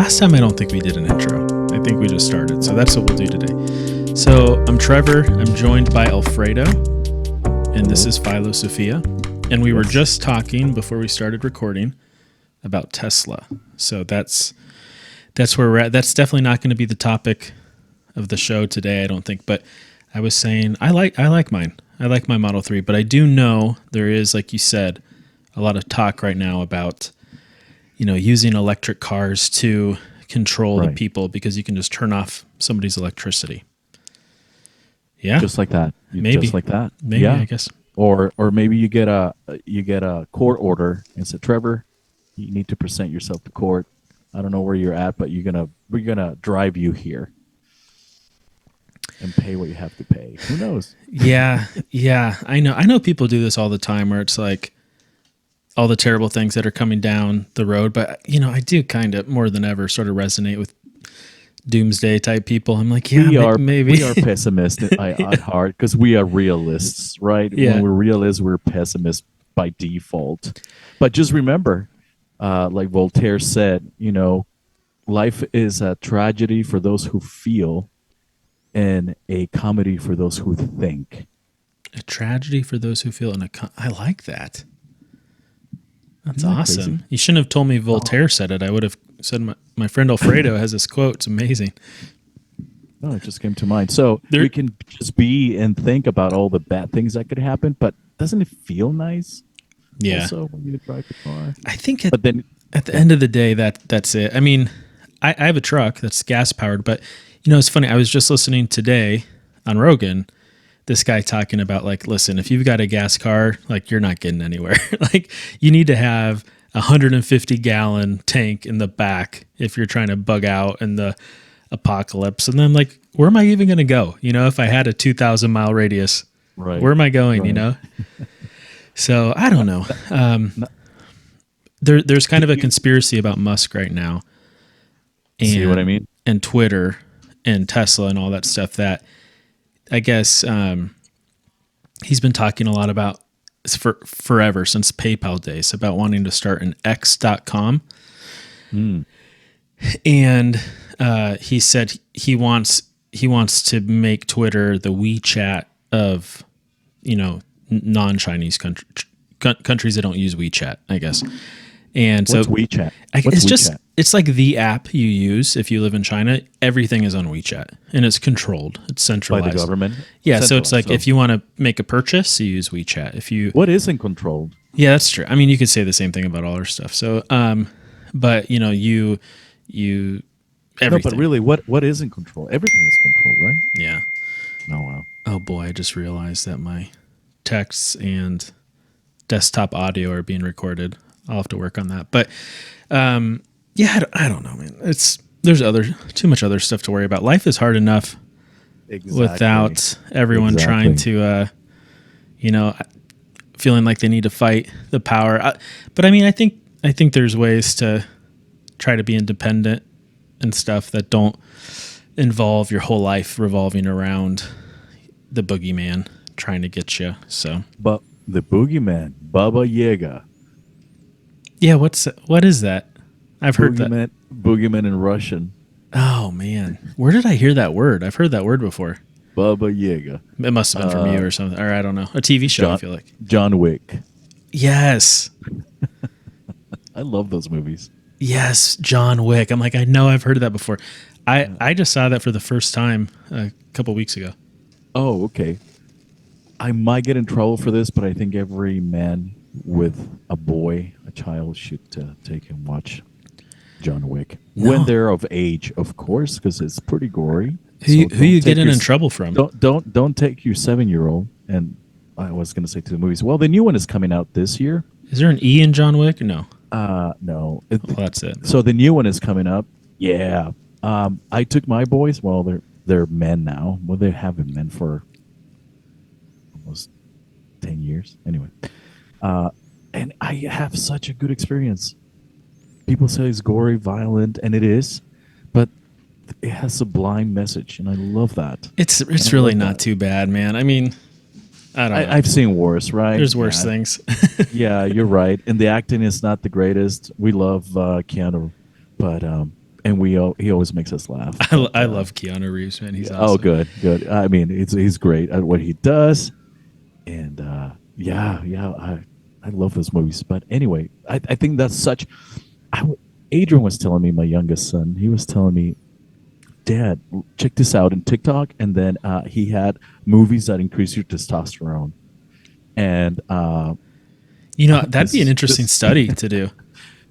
Last time I don't think we did an intro. I think we just started. So that's what we'll do today. So I'm Trevor. I'm joined by Alfredo. And this is Philosophia. And we were just talking before we started recording about Tesla. So that's where we're at. That's definitely not going to be the topic of the show today, I don't think. But I was saying I like mine. I like my Model 3, but I do know there is, like you said, a lot of talk right now about, using electric cars to control the people because you can just turn off somebody's electricity. Yeah. Just like that. Maybe. Just like that. Maybe, yeah. I guess. Or maybe you get a court order and say, Trevor, you need to present yourself to court. I don't know where you're at, but we're gonna drive you here and pay what you have to pay. Who knows? Yeah. I know people do this all the time where it's like all the terrible things that are coming down the road. But, I do kind of more than ever sort of resonate with doomsday type people. I'm like, maybe. We are pessimists at heart because we are realists, right? Yeah. When we're realists, we're pessimists by default. But just remember, like Voltaire said, life is a tragedy for those who feel and a comedy for those who think. A tragedy for those who feel, I like that. That's Isn't that awesome. crazy? You shouldn't have told me Voltaire said it. I would have said my friend Alfredo has this quote. It's amazing. No, it just came to mind. So we can just be and think about all the bad things that could happen, but doesn't it feel nice? Yeah. Also, when you drive the car. I think at the end of the day, that's it. I mean, I have a truck that's gas powered, but it's funny. I was just listening today on Rogan, this guy talking about like, listen, if you've got a gas car, like you're not getting anywhere. Like you need to have 150 gallon tank in the back if you're trying to bug out in the apocalypse. And then like, where am I even going to go? If I had a 2,000 mile radius, right. Where am I going? Right. So I don't know. There's kind of a conspiracy about Musk right now. And, see what I mean? And Twitter and Tesla and all that stuff that I guess he's been talking a lot about for forever, since PayPal days, about wanting to start an X.com. And he said he wants to make Twitter the WeChat of, non-Chinese countries that don't use WeChat, I guess. And What's so WeChat? It's like the app you use if you live in China. Everything is on WeChat and it's controlled. It's centralized By the government? Yeah. So it's like if you want to make a purchase, you use WeChat. What isn't controlled? Yeah, that's true. I mean, you could say the same thing about all our stuff. So, but you everything. No, but really, what isn't controlled? Everything is controlled, right? Yeah. Oh, wow. Oh boy, I just realized that my texts and desktop audio are being recorded. I'll have to work on that. But yeah, I don't know, man. There's too much other stuff to worry about. Life is hard enough without everyone trying to, feeling like they need to fight the power. But I mean, I think there's ways to try to be independent and stuff that don't involve your whole life revolving around the boogeyman trying to get you. So, but the boogeyman, Baba Yaga. Yeah, what is that? I've heard that. Boogeyman in Russian. Oh, man. Where did I hear that word? I've heard that word before. Baba Yaga. It must have been from you or something. Or I don't know. A TV show, I feel like. John Wick. Yes. I love those movies. Yes, John Wick. I'm like, I know I've heard of that before. I just saw that for the first time a couple weeks ago. Oh, okay. I might get in trouble for this, but I think every man with a child should take and watch John Wick when they're of age, of course, because it's pretty gory. Who you getting in trouble from? Don't take your 7-year-old. And I was going to say to the movies. Well, the new one is coming out this year. Is there an E in John Wick? No. No. Well, that's it. So the new one is coming up. Yeah. I took my boys. Well, they're men now. Well, they have been men for almost 10 years. Anyway. And I have such a good experience. People say it's gory, violent, and it is, but it has a sublime message, and I love that. It's really not too bad, man. I mean, I don't know. I've seen worse, right? There's worse things. Yeah, you're right. And the acting is not the greatest. We love Keanu, but and he always makes us laugh. I love Keanu Reeves, man. He's Oh, awesome. good, good. I mean, he's great at what he does, and I love those movies. But anyway, I think that's such. Adrian was telling me, my youngest son, he was telling me, Dad, check this out in TikTok, and then he had movies that increase your testosterone, and That'd be an interesting study to do.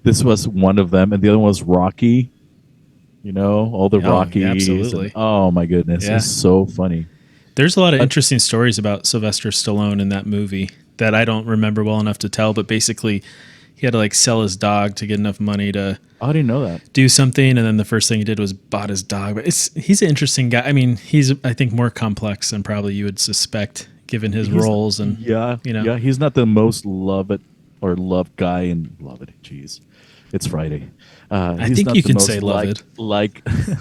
this was one of them, and the other one was Rocky. All the Oh, yeah, Rockies, and absolutely. oh my goodness, Yeah. it's so funny. There's a lot of interesting stories about Sylvester Stallone in that movie that I don't remember well enough to tell, but basically he had to like sell his dog to get enough money to I didn't know that. do something, and then the first thing he did was bought his dog. But he's an interesting guy. I mean, he's I think more complex than probably you would suspect given his roles and Yeah, he's not the most loved guy in love it. Jeez, it's Friday. I He's think not you the can most say love it.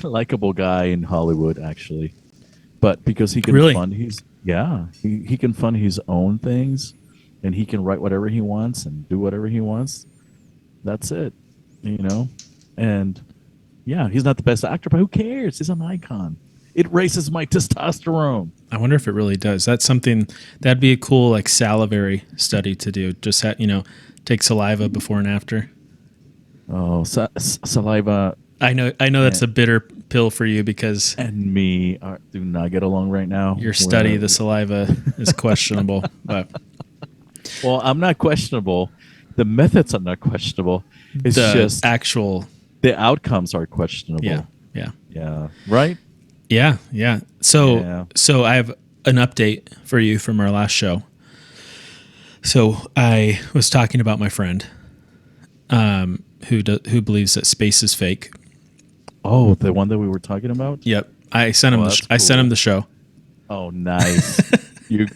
likable guy in Hollywood, actually. But because he can Really? he can fund his own things, and he can write whatever he wants and do whatever he wants. That's it, and yeah, he's not the best actor, but who cares? He's an icon. It raises my testosterone. I wonder if it really does. That's something that'd be a cool like salivary study to do. Just take saliva before and after. Oh, saliva I know that's a bitter pill for you because and me do not get along right now. your study, the saliva, is questionable. But Well, I'm not questionable. The methods are not questionable. It's the just actual, the outcomes are questionable. yeah. Yeah. Right? Yeah. So Yeah. so I have an update for you from our last show. So I was talking about my friend who believes that space is fake. Oh, the one that we were talking about? Yep. I sent him that's I sent cool. him the show. Oh, nice. you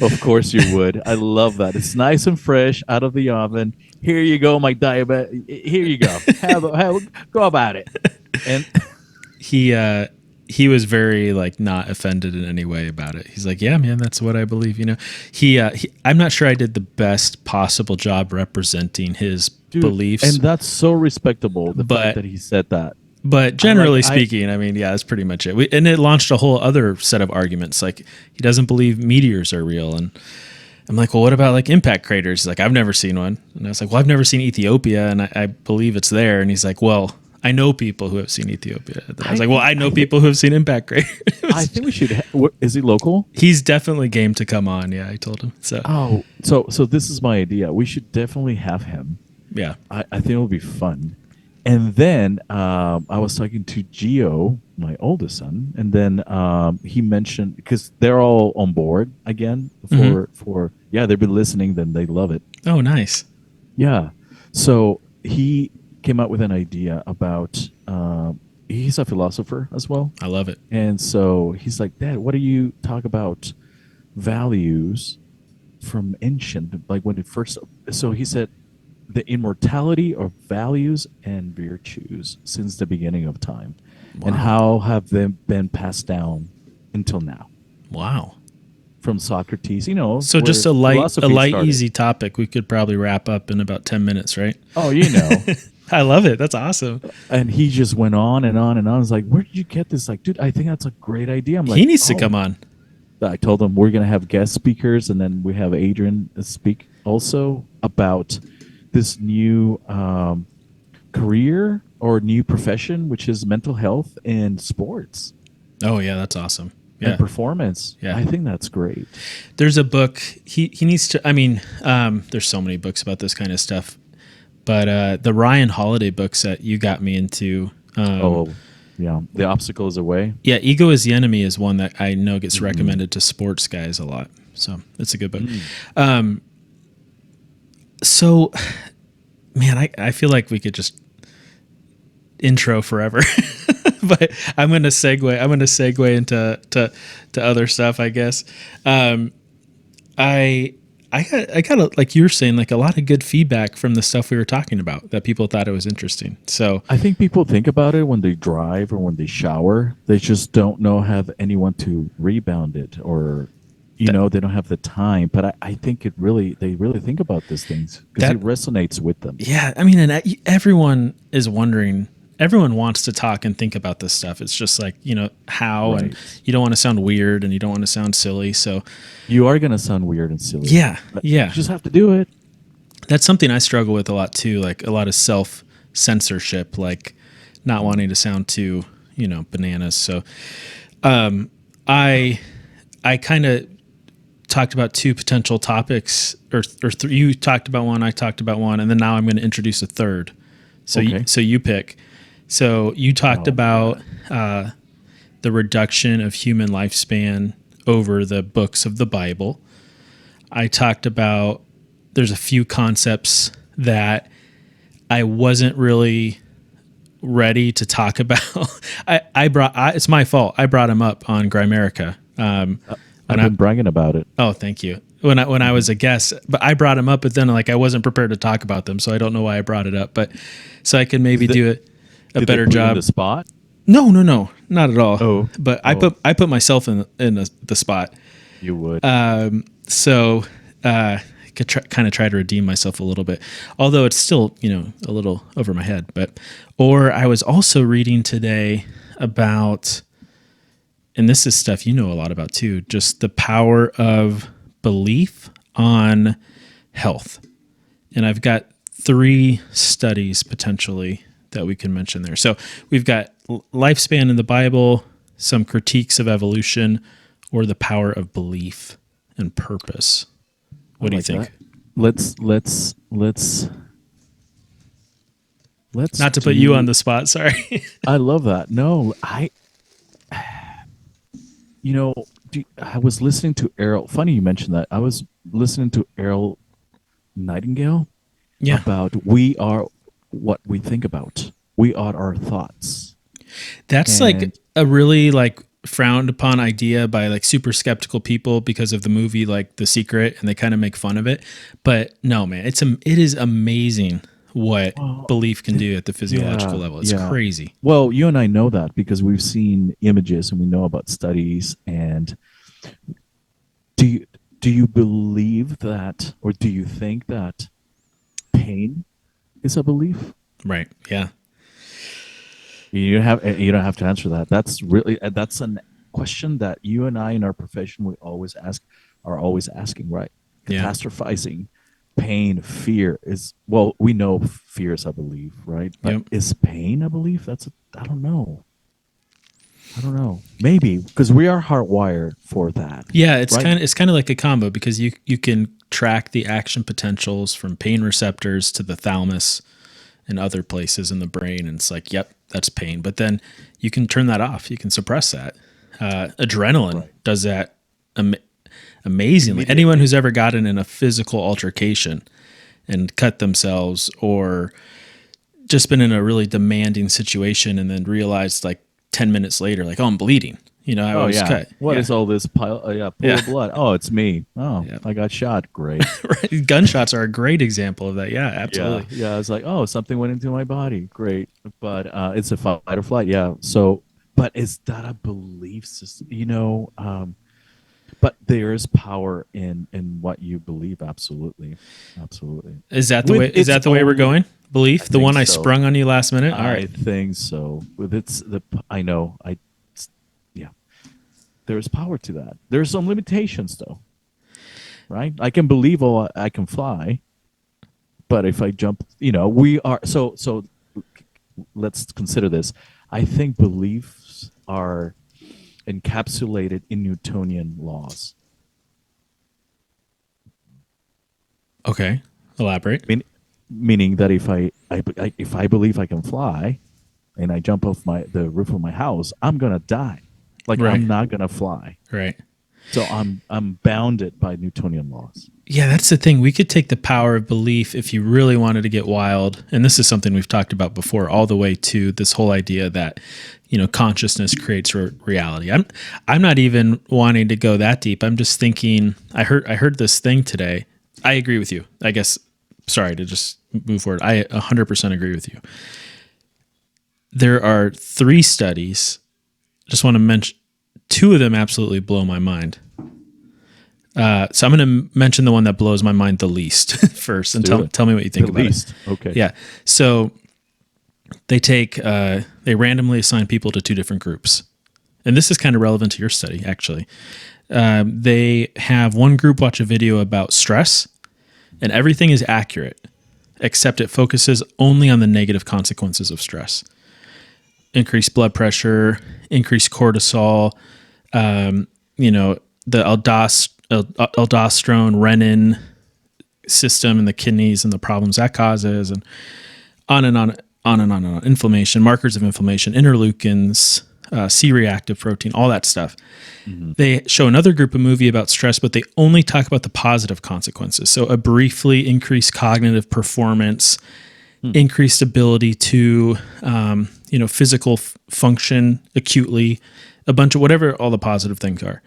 Of course you would. I love that. It's nice and fresh out of the oven. Here you go, my diabetic. Here you go. Go about it. And He was very like not offended in any way about it. He's like, "Yeah, man, that's what I believe." He I'm not sure I did the best possible job representing his dude, beliefs, and that's so respectable. The But- fact that he said that. but generally speaking, I mean, yeah, that's pretty much it. And it launched a whole other set of arguments. Like he doesn't believe meteors are real, and I'm like, well, what about like impact craters? He's like, I've never seen one, and I was like, well, I've never seen Ethiopia, and I believe it's there. And he's like, well, I know people who have seen Ethiopia. I was like, well, I know people who have seen impact craters. I think we should. Is he local? He's definitely game to come on. Yeah, I told him. So Oh, so this is my idea. We should definitely have him. yeah, I think it'll be fun. And then I was talking to Gio, my oldest son, and then he mentioned, because they're all on board again for they've been listening, then they love it. oh, nice. Yeah. So he came up with an idea about he's a philosopher as well. I love it. And so he's like, Dad, what do you talk about values from ancient, like when it first, so he said the immortality of values and virtues since the beginning of time, and how have they been passed down until now Wow. from Socrates, So just a where light, philosophy started. easy topic we could probably wrap up in about 10 minutes, right? Oh, I love it. That's awesome. and he just went on and on and on. I was like, where did you get this? Like, dude, I think that's a great idea. I'm like, He needs to "Oh." come on. I told him we're going to have guest speakers, and then we have Adrian speak also about this new career or new profession, which is mental health and sports Oh, yeah, that's awesome. Yeah. and performance. Yeah. I think that's great. There's a book he needs to, I mean, there's so many books about this kind of stuff, but the Ryan Holiday books that you got me into. Yeah. The obstacle is away. Yeah, Ego is the Enemy is one that I know gets recommended to sports guys a lot. So it's a good book. So, man, I feel like we could just intro forever, but I'm gonna segue into other stuff, I guess. I got like you were saying, like a lot of good feedback from the stuff we were talking about that people thought it was interesting. So I think people think about it when they drive or when they shower. They just don't have anyone to rebound it, or they don't have the time. But I think they really think about these things because it resonates with them. yeah, I mean, and everyone is wondering. everyone wants to talk and think about this stuff. It's just like, how, and Right. you don't want to sound weird and you don't want to sound silly. So You are gonna sound weird and silly. yeah, But yeah. You just have to do it. That's something I struggle with a lot too, like a lot of self censorship, like not wanting to sound too, bananas. So I I kind of talked about two potential topics, you talked about one, I talked about one, and then now I'm going to introduce a third. So Okay. you pick. So you talked Oh, about the reduction of human lifespan over the books of the Bible. I talked about there's a few concepts that I wasn't really ready to talk about. It's my fault. I brought him up on Grimerica. I've been bragging about it. Oh, thank you. When I was a guest, but I brought him up, but then like I wasn't prepared to talk about them, so I don't know why I brought it up. But so I can maybe do a Did better they put you on job. the spot? No, not at all. Oh. But I put myself in the spot. You would. So I could kind of try to redeem myself a little bit, although it's still a little over my head. Or I was also reading today about, and this is stuff you know a lot about too, just the power of belief on health. And I've got 3 studies potentially that we can mention there. So we've got lifespan in the Bible, some critiques of evolution, or the power of belief and purpose. What do you think? That. Let's Not to put you on the spot, sorry. I love that. No, I was listening to Errol. Funny you mentioned that. I was listening to Errol Nightingale Yeah. about we are what we think about. We are our thoughts. That's And- like a really like frowned upon idea by like super skeptical people because of the movie like The Secret, and they kind of make fun of it. But no, man, it is amazing what belief can do at the physiological level. It's crazy. Well, you and I know that because we've seen images and we know about studies. And do you believe that, or do you think that pain is a belief? Right. Yeah. You don't have to answer that. That's a question that you and I in our profession are always asking, right? Yeah. Catastrophizing, pain, fear is, well, we know fear is a belief, right? But Yep. is pain a belief? I don't know. Maybe because we are hardwired for that. Yeah, it's right? kind of like a combo because you can track the action potentials from pain receptors to the thalamus and other places in the brain, and it's like, yep, that's pain. But then you can turn that off. You can suppress that. Adrenaline does that amazingly. Anyone who's ever gotten in a physical altercation and cut themselves, or just been in a really demanding situation and then realized like 10 minutes later, like, oh, I'm bleeding. I was cut. What is all this pool of blood? Oh, it's me. Oh, Yeah. I got shot. Great. Right. Gunshots are a great example of that. Yeah, absolutely. Yeah. I was like, oh, something went into my body. Great. But it's a fight or flight. Yeah. So, but is that a belief system? But there is power in what you believe. Absolutely. Is that the way we're going? Belief, the one I sprung on you last minute. All I right. think so. Yeah. There's power to that. There's some limitations though. Right? I can believe I can fly, but if I jump, we are so let's consider this. I think beliefs are encapsulated in Newtonian laws. Okay. Elaborate. Meaning that if I believe I can fly and I jump off the roof of my house, I'm gonna die. Like Right. I'm not gonna fly. Right. So I'm bounded by Newtonian laws. Yeah, that's the thing. We could take the power of belief if you really wanted to get wild. And this is something we've talked about before, all the way to this whole idea that, consciousness creates reality. I'm not even wanting to go that deep. I'm just thinking, I heard this thing today. I agree with you. I guess, sorry to just move forward. I 100% agree with you. There are 3 studies. Just want to mention 2 of them absolutely blow my mind. So I'm going to mention the one that blows my mind the least first, and tell me what you think about it. Okay. Yeah. So they randomly assign people to two different groups, and this is kind of relevant to your study actually. They have one group watch a video about stress, and everything is accurate, except it focuses only on the negative consequences of stress: increased blood pressure, increased cortisol, the aldosterone, renin system in the kidneys and the problems that causes, and on and on, on and on and on. Inflammation, markers of inflammation, interleukins, C-reactive protein, all that stuff. Mm-hmm. They show another group a movie about stress, but they only talk about the positive consequences. So a briefly increased cognitive performance, increased ability to, physical function acutely, a bunch of whatever all the positive things are.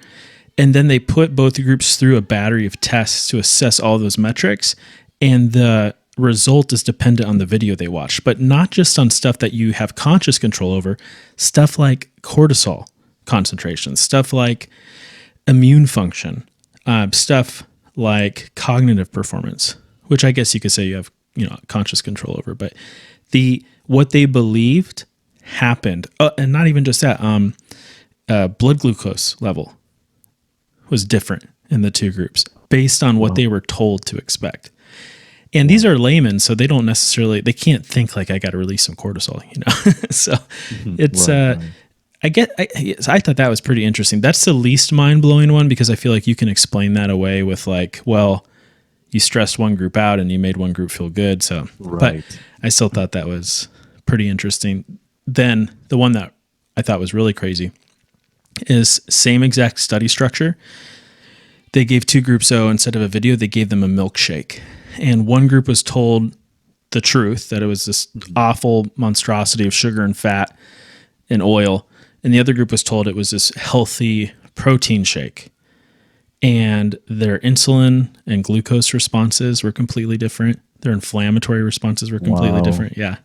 And then they put both groups through a battery of tests to assess all those metrics. And the result is dependent on the video they watch, but not just on stuff that you have conscious control over, stuff like cortisol concentration, stuff like immune function, stuff like cognitive performance, which I guess you could say you have, conscious control over. But what they believed happened, and not even just that, blood glucose level was different in the two groups based on what they were told to expect. And these are laymen, so they can't think like, I got to release some cortisol, So it's, right. I thought that was pretty interesting. That's the least mind blowing one, because I feel like you can explain that away with like, well, you stressed one group out and you made one group feel good. So, right. But I still thought that was pretty interesting. Then the one that I thought was really crazy is same exact study structure. They gave two groups, so instead of a video, they gave them a milkshake. And one group was told the truth, that it was this awful monstrosity of sugar and fat and oil. And the other group was told it was this healthy protein shake. And their insulin and glucose responses were completely different. Their inflammatory responses were completely different. Yeah.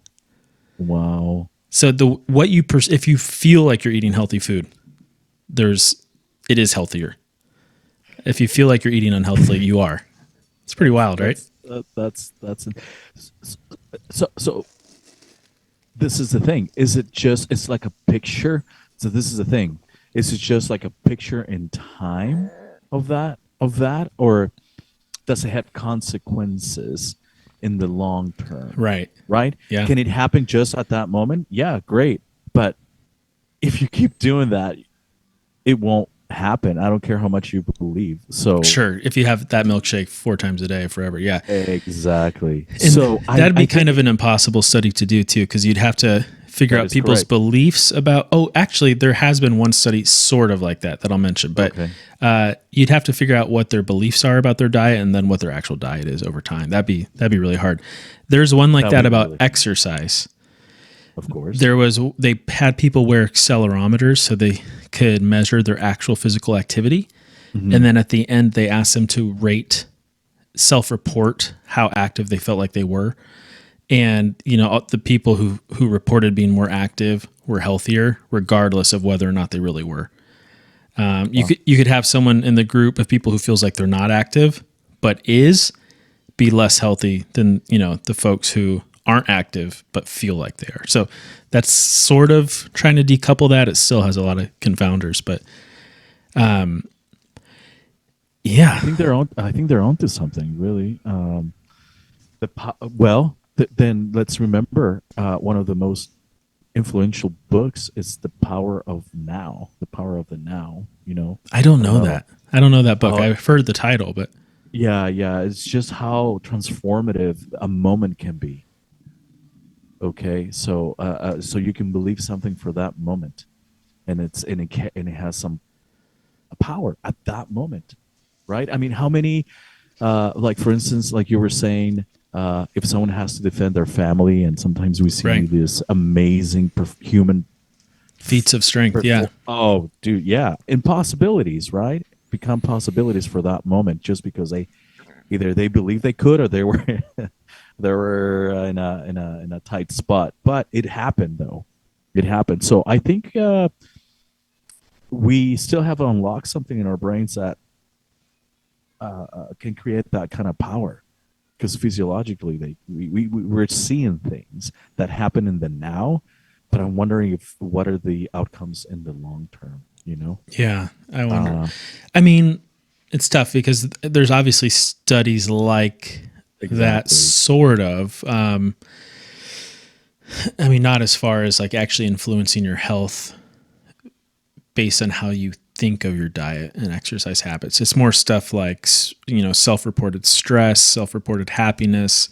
Wow. So if you feel like you're eating healthy food, it is healthier. If you feel like you're eating unhealthily, you are. It's pretty wild, right? So this is the thing. Is it just, it's like a picture? So this is the thing. Is it just like a picture in time of that, or does it have consequences in the long term? Right. Yeah. Can it happen just at that moment? Yeah, great. But if you keep doing that, it won't happen. I don't care how much you believe. So sure, if you have that milkshake 4 times a day forever, yeah, exactly. And so that'd be kind of an impossible study to do too, because you'd have to figure out people's beliefs about. Oh, actually, there has been one study sort of like that I'll mention, but you'd have to figure out what their beliefs are about their diet and then what their actual diet is over time. That'd be really hard. There's one like that about exercise. Of course. They had people wear accelerometers so they could measure their actual physical activity. Mm-hmm. And then at the end, they asked them to self-report how active they felt like they were. And, the people who reported being more active were healthier, regardless of whether or not they really were. You could have someone in the group of people who feels like they're not active, but be less healthy than, the folks who aren't active but feel like they are. So that's sort of trying to decouple that. It still has a lot of confounders, but yeah, I think they're onto something really. Then let's remember one of the most influential books is The Power of Now. The Power of the Now. I don't know that. I don't know that book. I've heard the title, but yeah, it's just how transformative a moment can be. Okay, so you can believe something for that moment, and it has some power at that moment, right? I mean, how many, like for instance, like you were saying, if someone has to defend their family, and sometimes we see this amazing human feats of strength, yeah. Oh, dude, yeah, impossibilities, right? Become possibilities for that moment, just because they believed they could, or they were. They were in a tight spot, but it happened though. It happened. So I think we still have to unlock something in our brains that can create that kind of power. because physiologically we're seeing things that happen in the now, but I'm wondering if what are the outcomes in the long term, you know? Yeah, I wonder. Uh, I mean, it's tough because there's obviously studies like that exactly. sort of. I mean, not as far as like actually influencing your health based on how you think of your diet and exercise habits. It's more stuff like, self-reported stress, self-reported happiness.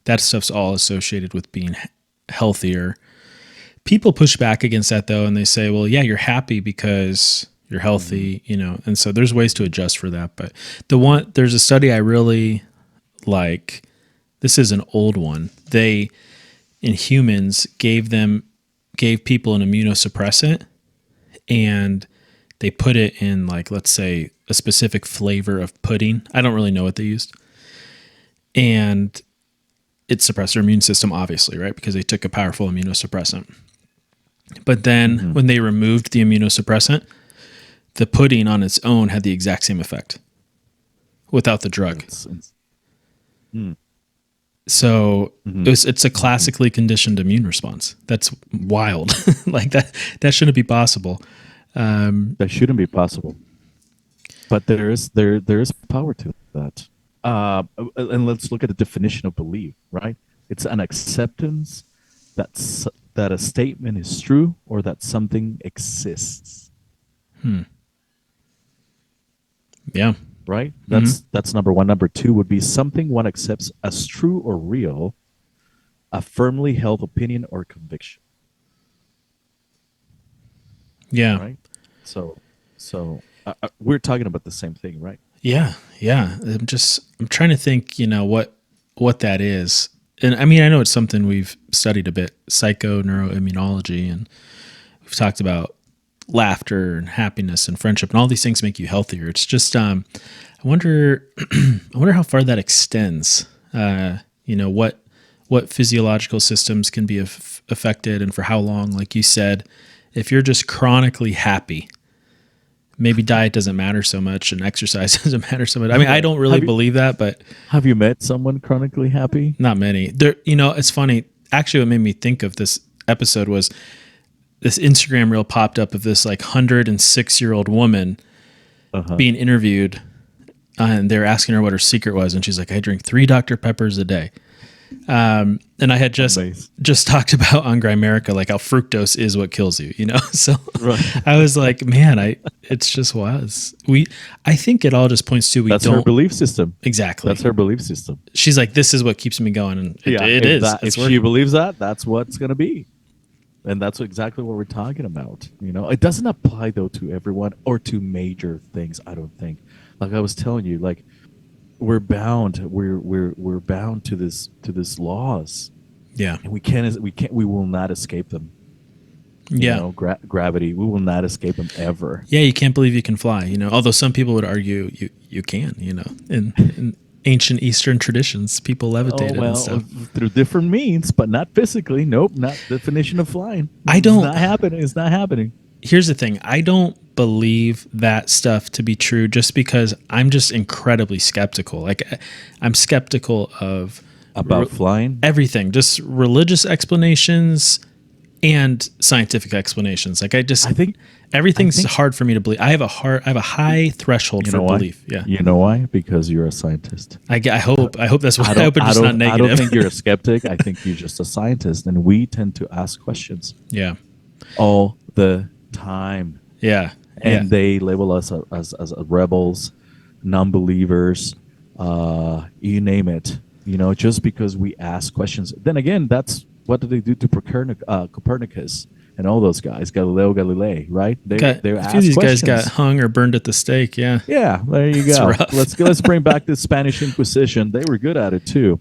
That stuff's all associated with being healthier. People push back against that though, and they say, well, yeah, you're happy because you're Hmm. healthy, and so there's ways to adjust for that. But there's a study I really like. This is an old one. They, in humans, gave people an immunosuppressant, and they put it in, like, let's say a specific flavor of pudding. I don't really know what they used. And it suppressed their immune system, obviously, right? Because they took a powerful immunosuppressant. But then Hmm. when they removed the immunosuppressant, the pudding on its own had the exact same effect without the drug. That's mm, So hmm. it's a Hmm. classically conditioned immune response. That's wild. Like that shouldn't be possible. That shouldn't be possible, but there is power to that. And let's look at the definition of belief, right? It's an acceptance that's that a statement is true or that something exists, Yeah. right? Hmm. That's number one. Number two would be something one accepts as true or real, a firmly held opinion or conviction, Yeah. right? So we're talking about the same thing, right? Yeah. Yeah. I'm trying to think, what that is. And I mean, I know it's something we've studied a bit, psychoneuroimmunology, and we've talked about laughter and happiness and friendship, and all these things make you healthier. It's just, I wonder, I wonder how far that extends. What physiological systems can be affected, and for how long. Like you said, if you're just chronically happy, maybe diet doesn't matter so much and exercise doesn't matter so much. I mean, I Right. don't really believe that, but Have you met someone chronically happy? not many. There, it's funny. Actually, what made me think of this episode was this Instagram reel popped up of this like 106-year-old woman Uh huh. being interviewed, and they're asking her what her secret was, and she's like, "I drink 3 Dr. Peppers a day." And I had Amazing. just talked about on Grimerica, like how fructose is what kills you, So Right. I was like, man, it's just wild. I think it all just points to we That's her don't belief system. exactly. That's her belief system. She's like, this is what keeps me going, and Yeah. it If is. that if It's she working. believes that, that's what's gonna be. And that's exactly what we're talking about. It doesn't apply though to everyone or to major things, I don't think. Like I was telling you, like we're bound to this laws, Yeah, and we will not escape them. yeah, Gravity, we will not escape them ever. yeah. You can't believe you can fly, Although some people would argue you can, In ancient Eastern traditions, people Oh levitated and well, stuff. through different means, but not physically. Nope, not definition of flying. I It's don't. not happening. It's not happening. Here's the thing. I don't believe that stuff to be true just because I'm just incredibly skeptical. Like, I'm skeptical of About flying. everything, just religious explanations and scientific explanations. Like, I think. I everything's think. hard for me to believe. I have a high threshold You for know why? belief. Yeah. You know why? Because you're a scientist. I hope that's what I hope it's just not I don't negative. think you're a skeptic. I think you're just a scientist, and we tend to ask questions Yeah. all the time, Yeah. Yeah. and they label us as rebels, non-believers, you name it. Just because we ask questions. Then again, that's what did they do to Copernicus and all those guys, Galileo Galilei, right? They A few of ask these guys got questions. hung or burned at the stake. Yeah. Yeah, there you It's go. rough. Let's bring back the Spanish Inquisition. They were good at it too.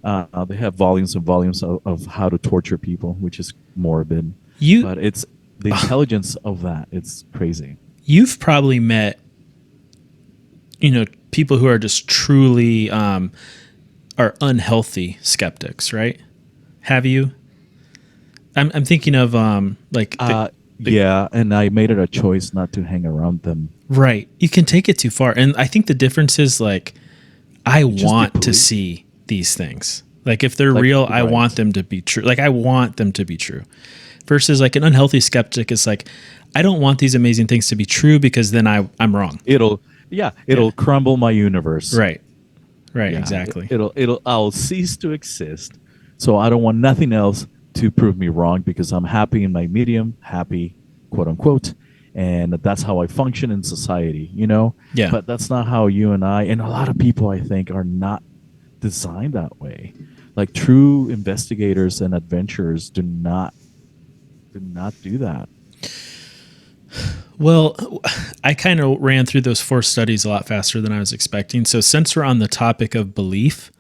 They have volumes and volumes of how to torture people, which is morbid, You but it's the intelligence of that. It's crazy. you've probably met people who are just truly are unhealthy skeptics, right? Have you? I'm thinking of like Yeah, and I made it a choice not to hang around them. right. You can take it too far, and I think the difference is like I Just want to deplete. see these things. Like if they're Like, real, I right. want them to be true. Like I want them to be true. Versus like an unhealthy skeptic is like, I don't want these amazing things to be true because then I'm wrong. It'll crumble my universe. Right. Right. Yeah, Exactly. I'll cease to exist. So I don't want nothing else to prove me wrong because I'm happy in my medium, happy, quote unquote, and that's how I function in society, you know? Yeah. But that's not how you and I and a lot of people I think are not designed that way. Like true investigators and adventurers do not do that. Well, I kind of ran through those 4 studies a lot faster than I was expecting. So since we're on the topic of belief,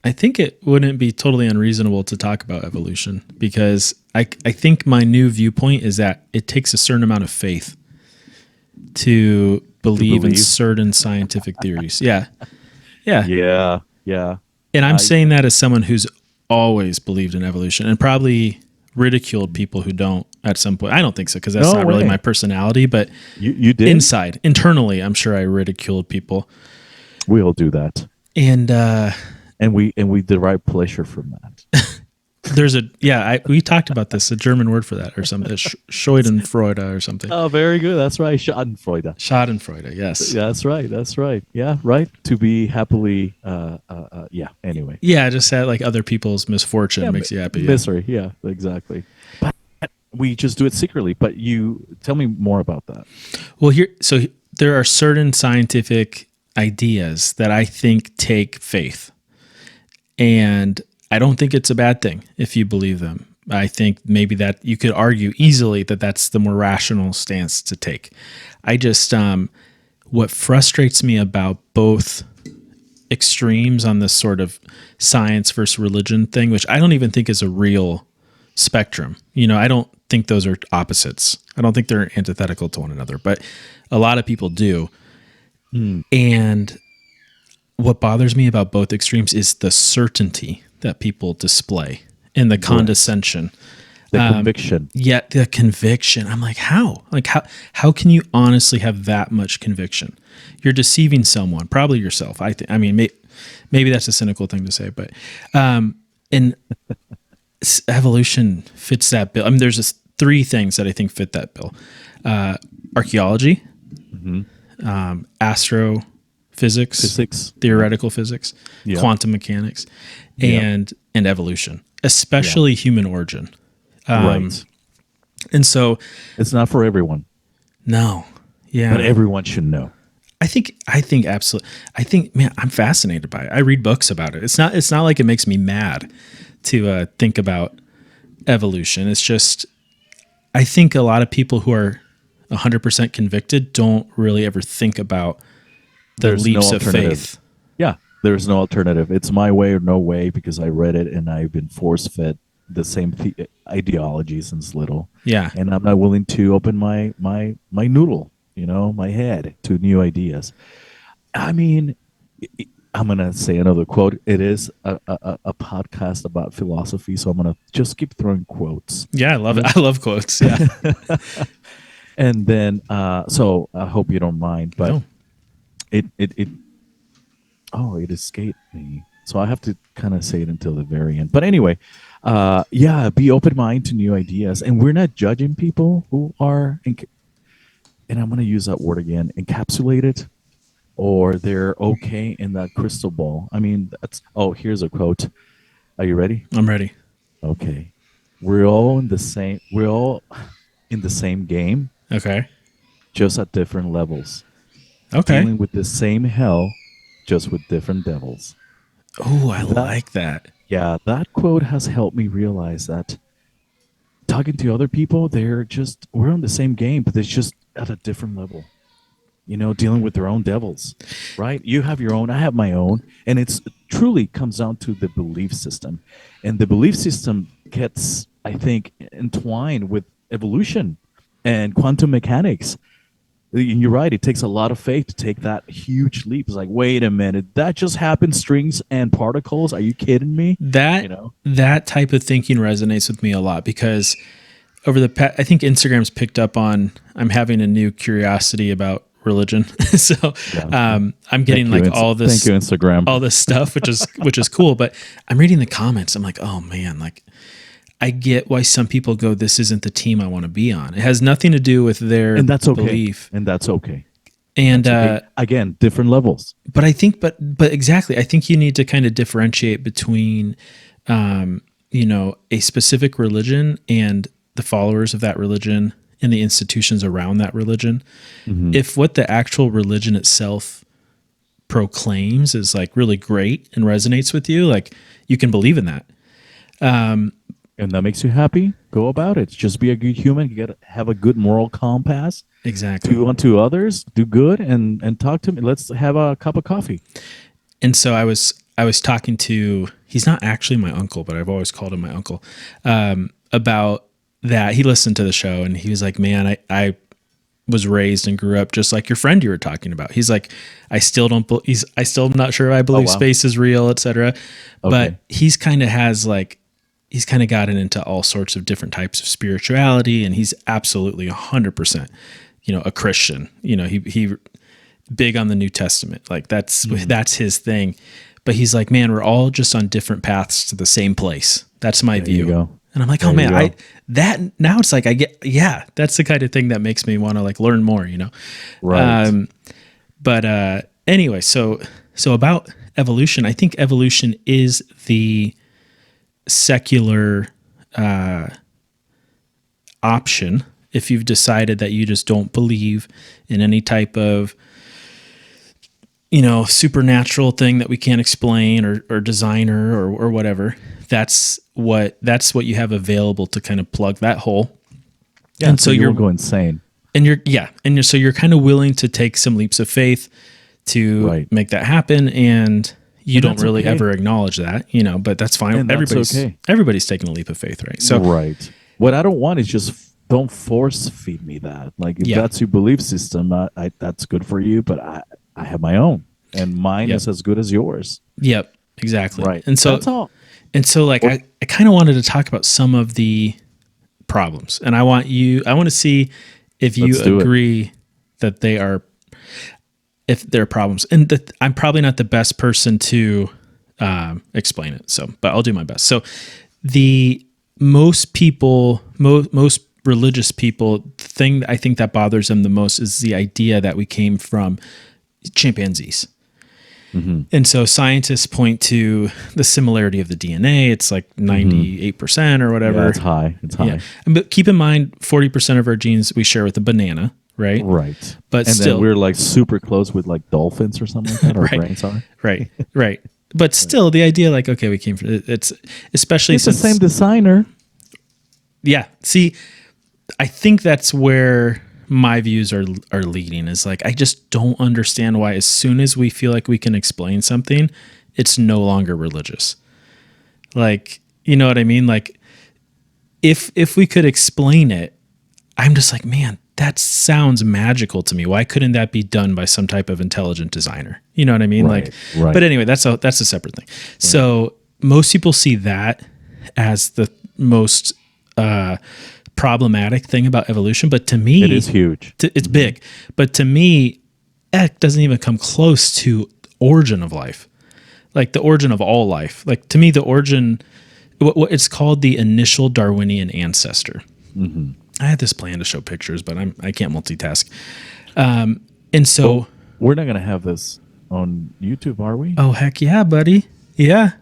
I think it wouldn't be totally unreasonable to talk about evolution because I think my new viewpoint is that it takes a certain amount of faith to believe in certain scientific theories. Yeah. Yeah. Yeah. Yeah. And I'm saying that as someone who's always believed in evolution and probably ridiculed people who don't at some point. I don't think so because that's not really my personality, but you did internally, I'm sure I ridiculed people. We all do that. And we derive pleasure from that. There's we talked about this, a German word for that or something, Schadenfreude or something. Oh, very good. That's right. Schadenfreude. Schadenfreude, yes. Yeah, that's right. That's right. Yeah, right. To be happily, yeah, anyway. Yeah, just that like other people's misfortune makes you happy. Misery, yeah, exactly. But we just do it secretly. But you tell me more about that. Well, there are certain scientific ideas that I think take faith. And I don't think it's a bad thing if you believe them. I think maybe that you could argue easily that that's the more rational stance to take. I just, what frustrates me about both extremes on this sort of science versus religion thing, which I don't even think is a real spectrum. You know, I don't think those are opposites. I don't think they're antithetical to one another, but a lot of people do. And what bothers me about both extremes is the certainty that people display and the condescension. The conviction. Yeah, the conviction. I'm like, how? Like, how can you honestly have that much conviction? You're deceiving someone, probably yourself. I mean, maybe that's a cynical thing to say, but and evolution fits that bill. I mean, there's just 3 things that I think fit that bill: archaeology, astrophysics, theoretical physics, quantum mechanics, and evolution, especially human origin. Right. And so it's not for everyone. No. Yeah. But everyone should know. I think absolutely. I think, man, I'm fascinated by it. I read books about it. It's not like it makes me mad to think about evolution. It's just, I think a lot of people who are 100% convicted don't really ever think about the leaps of faith. Yeah. There's no alternative. It's my way or no way because I read it and I've been force-fed the same ideology since little. Yeah. And I'm not willing to open my noodle, my head to new ideas. I mean, I'm going to say another quote. It is a podcast about philosophy, so I'm going to just keep throwing quotes. Yeah, I love it. I love quotes. Yeah. And then, so I hope you don't mind, but no. It escaped me. So I have to kind of say it until the very end. But anyway, be open-minded to new ideas. And we're not judging people who are, and I'm going to use that word again, encapsulated, or they're okay in that crystal ball. I mean, here's a quote. Are you ready? I'm ready. Okay. We're all in the same game. Okay. Just at different levels. Okay. Dealing with the same hell, just with different devils. Oh, I like that. Yeah, that quote has helped me realize that talking to other people, we're on the same game, but it's just at a different level. Dealing with their own devils, right? You have your own, I have my own, and it's truly comes down to the belief system. And the belief system gets, I think, entwined with evolution and quantum mechanics. And you're right. It takes a lot of faith to take that huge leap. It's like, wait a minute, that just happened. Strings and particles. Are you kidding me? That type of thinking resonates with me a lot because over the past, I think Instagram's picked up on, I'm having a new curiosity about religion. So Yeah. I'm getting Thank you, like all this, Thank you, Instagram. all this stuff, which is cool. But I'm reading the comments. I'm like, oh man, like I get why some people go, this isn't the team I want to be on. It has nothing to do with their And that's okay. belief. And that's okay. And That's okay. Again, different levels. but I think, but exactly, I think you need to kind of differentiate between, a specific religion and the followers of that religion and the institutions around that religion. Mm-hmm. If what the actual religion itself proclaims is like really great and resonates with you, like you can believe in that. And that makes you happy, go about it. Just be a good human. Have a good moral compass. Exactly. Do unto others, do good, and talk to me. Let's have a cup of coffee. And so I was talking to, he's not actually my uncle, but I've always called him my uncle, about that. He listened to the show and he was like, man, I was raised and grew up just like your friend you were talking about. He's like, I still am not sure I believe space is real, etc. Okay. But he's kind of gotten into all sorts of different types of spirituality, and he's absolutely 100%, a Christian. He big on the New Testament. Like that's his thing. But he's like, man, we're all just on different paths to the same place. That's my view. You go. And I'm like, oh man, now it's like that's the kind of thing that makes me want to like learn more, Right. Anyway, so about evolution, I think evolution is the secular option if you've decided that you just don't believe in any type of supernatural thing that we can't explain or designer or whatever. That's what you have available to kind of plug that hole. Yeah, and so you'll go insane. And you're kind of willing to take some leaps of faith to make that happen, and you don't really ever acknowledge that, but that's fine. And everybody's taking a leap of faith, right? So what I don't want is just don't force feed me that. Like if that's your belief system, that's good for you, but I have my own, and mine is as good as yours. Yep, exactly. Right. And so that's all. And so like I kind of wanted to talk about some of the problems, and I want to see if you agree that if they're problems, and that I'm probably not the best person to explain it. So, but I'll do my best. So most religious people, the thing I think that bothers them the most is the idea that we came from chimpanzees. Mm-hmm. And so scientists point to the similarity of the DNA. It's like 98% or whatever. Yeah, it's high. Yeah. But keep in mind, 40% of our genes we share with the banana, right? Right. But and still, then we're like super close with like dolphins or something like that. Our brains are. Right. But still, the idea, like, okay, we came from it's especially since the same designer. Yeah. See, I think that's where my views are leading, is like, I just don't understand why as soon as we feel like we can explain something, it's no longer religious. Like, you know what I mean? Like if we could explain it, I'm just like, man, that sounds magical to me. Why couldn't that be done by some type of intelligent designer? You know what I mean? Right. But anyway, that's a separate thing. Right. So most people see that as the most, problematic thing about evolution, but to me it is huge. It's big, but to me it doesn't even come close to origin of life, like the origin of all life. Like to me, the origin, what it's called, the initial Darwinian ancestor. Mm-hmm. I had this plan to show pictures, but I can't multitask. And so we're not gonna have this on YouTube, are we? Oh heck yeah, buddy. Yeah.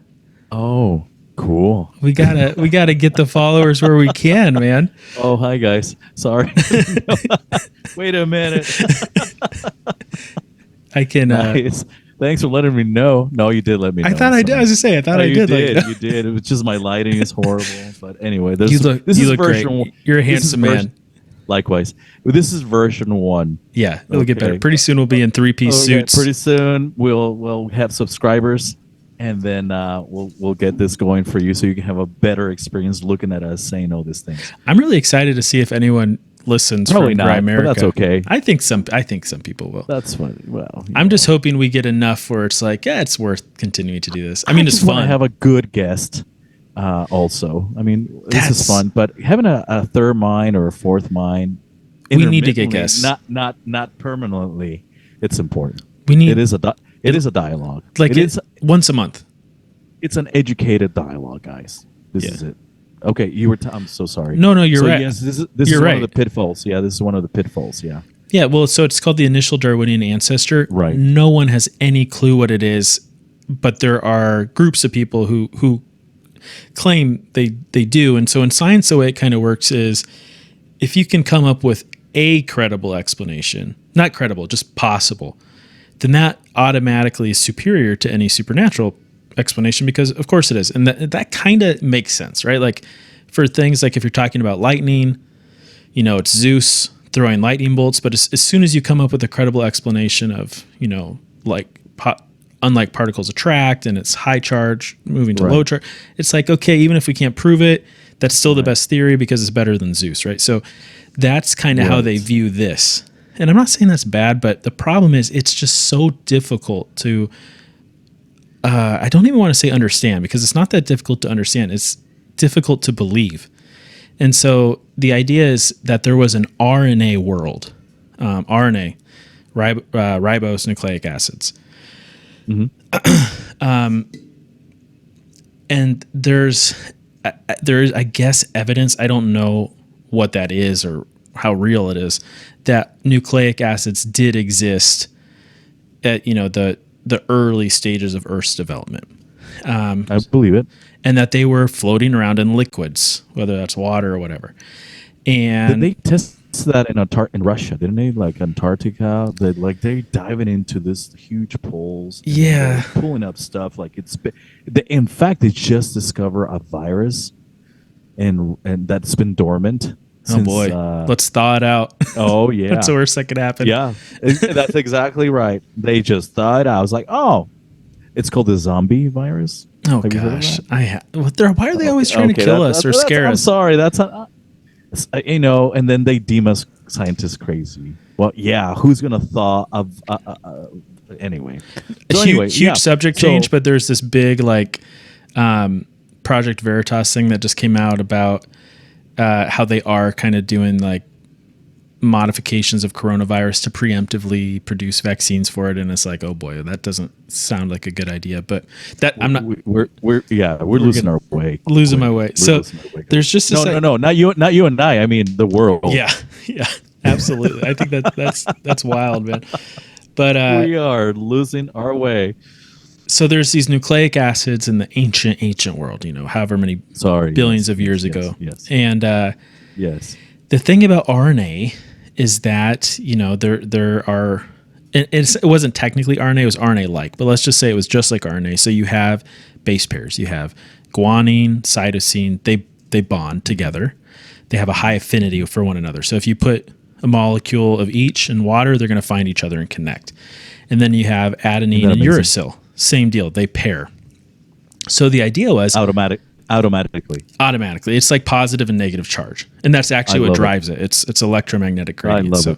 Oh, cool. We gotta get the followers where we can, man. Oh, hi guys. Sorry. Wait a minute. I can. Nice. Thanks for letting me know. No, you did let me know. I thought I did. I was just saying. I thought I did. You did. It was just my lighting is horrible. But anyway, you look great. You're a handsome man. Likewise. This is version 1. Yeah, it'll get better. Pretty soon we'll be in 3-piece suits. Pretty soon we'll have subscribers. And then we'll get this going for you, so you can have a better experience looking at us saying all these things. I'm really excited to see if anyone listens from Grimerica. That's okay. I think some people will. That's funny. Well, I'm just hoping we get enough where it's like, yeah, it's worth continuing to do this. I mean, it's fun. I have a good guest. Also, I mean, this is fun. But having a third mind or a fourth mind, We need to get intermittently, guests. not permanently. It's important. We need It is a dialogue. like It is. once a month. It's an educated dialogue, guys. This Yeah. is it. Okay, you were. I'm so sorry. No, you're so right. yes, this You're is one right. of the pitfalls. Yeah, this is one of the pitfalls. Yeah. Yeah, well, so it's called the initial Darwinian ancestor. Right. No one has any clue what it is, but there are groups of people who claim they do. And so in science, the way it kind of works is if you can come up with a credible explanation, not credible, just possible, then that automatically is superior to any supernatural explanation because of course it is. And that kind of makes sense, right? Like for things like if you're talking about lightning, it's Zeus throwing lightning bolts, but as soon as you come up with a credible explanation of, like unlike particles attract and it's high charge moving to low charge, it's like, okay, even if we can't prove it, that's still the best theory because it's better than Zeus, right? So that's kind of how they view this. And I'm not saying that's bad, but the problem is it's just so difficult to, I don't even want to say understand because it's not that difficult to understand. It's difficult to believe. And so the idea is that there was an RNA world, RNA, ribose nucleic acids. And there is, I guess, evidence. I don't know what that is or how real it is that nucleic acids did exist at the early stages of Earth's development. I believe it. And that they were floating around in liquids, whether that's water or whatever. And did they test that in Russia? Didn't they? Like Antarctica, they diving into this huge poles. Yeah, pulling up stuff like in fact, they just discovered a virus, and that's been dormant. Oh boy, let's thaw it out. Oh yeah, that's the worst that could happen. Yeah, that's exactly right. They just thawed it out. I was like, oh, it's called the zombie virus. Oh gosh, why are they always trying to kill us or scare us? I'm sorry, that's not, and then they deem us scientists crazy. Well, yeah, who's gonna thaw of anyway? So huge subject change, but there's this big Project Veritas thing that just came out about how they are kind of doing like modifications of coronavirus to preemptively produce vaccines for it, and it's like, oh boy, that doesn't sound like a good idea. But that I'm not. We're losing our way. Losing my way. So there's just this no, not you and I. I mean the world. Yeah, absolutely. I think that's wild, man. But we are losing our way. So there's these nucleic acids in the ancient world. However many billions of years ago. Yes. And yes. The thing about RNA is that, there are, it wasn't technically RNA, it was RNA-like, but let's just say it was just like RNA. So you have base pairs. You have guanine, cytosine, they bond together. They have a high affinity for one another. So if you put a molecule of each in water, they're going to find each other and connect. And then you have adenine and uracil. Same deal. They pair. So the idea was... Automatically. It's like positive and negative charge, and that's actually what drives it. It's electromagnetic gradient. So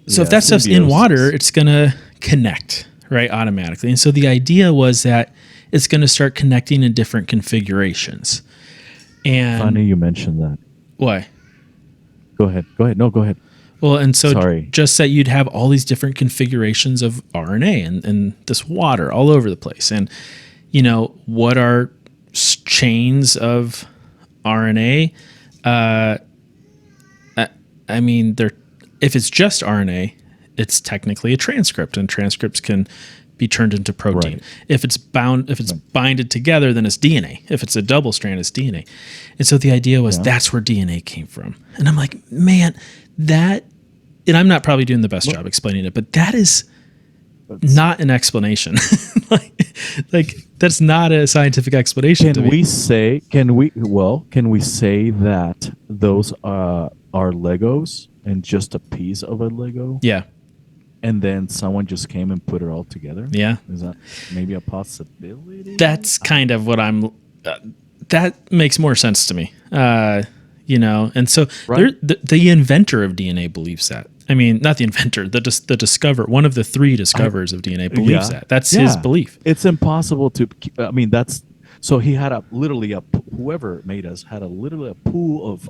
if that stuff's in water, it's gonna connect automatically. And so the idea was that it's gonna start connecting in different configurations. And funny you mentioned that. Why? Go ahead. No, go ahead. Well, and so just that you'd have all these different configurations of RNA and this water all over the place, and what are chains of RNA? I mean, if it's just RNA, it's technically a transcript, and transcripts can be turned into protein. Right. If it's binded together, then it's DNA. If it's a double strand, it's DNA. And so the idea was that's where DNA came from. And I'm like, man, and I'm not probably doing the best job explaining it, but that is not an explanation. like that's not a scientific explanation. Can we say that those are Legos and just a piece of a Lego? Yeah. And then someone just came and put it all together? Yeah. Is that maybe a possibility? That's kind of what that makes more sense to me. And so the inventor of DNA believes that. I mean, not the inventor, the discoverer, one of the three discoverers of DNA believes that. That's his belief. It's impossible to, so he had whoever made us had literally a pool of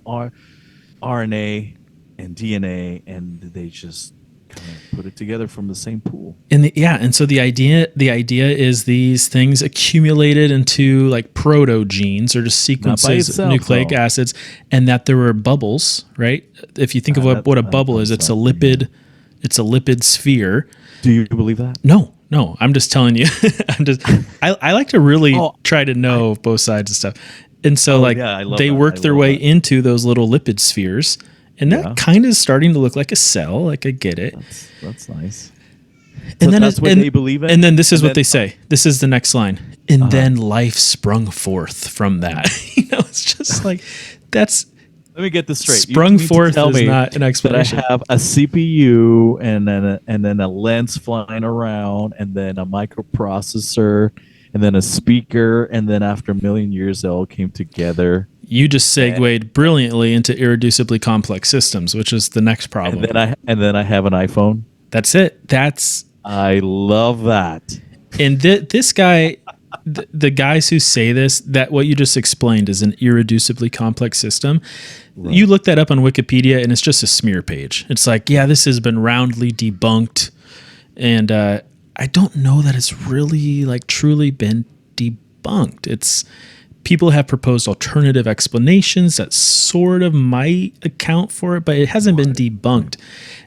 RNA and DNA, and they just kind of put it together from the same pool. And so the idea is these things accumulated into like proto genes or just sequences of nucleic acids, and that there were bubbles, right? If you think of what a bubble is, it's a lipid, it's a lipid sphere. Do you believe that? No, I'm just telling you. I like to really try to know both sides of stuff. And so they work their way into those little lipid spheres. And that kind of is starting to look like a cell. Like I get it. That's nice. And then that's what they believe in. And then this is what they say. This is the next line. And then life sprung forth from that. It's just like that's. Let me get this straight. Sprung forth is not an explanation. That I have a CPU and then a lens flying around, and then a microprocessor, and then a speaker, and then after a million years, they all came together. You just segued brilliantly into irreducibly complex systems, which is the next problem. And then I have an iPhone. That's it. I love that. And this guy, the guys who say this, that what you just explained is an irreducibly complex system. Right. You look that up on Wikipedia, and it's just a smear page. It's like, yeah, this has been roundly debunked, and I don't know that it's really like truly been debunked. It's people have proposed alternative explanations that sort of might account for it, but it hasn't been debunked.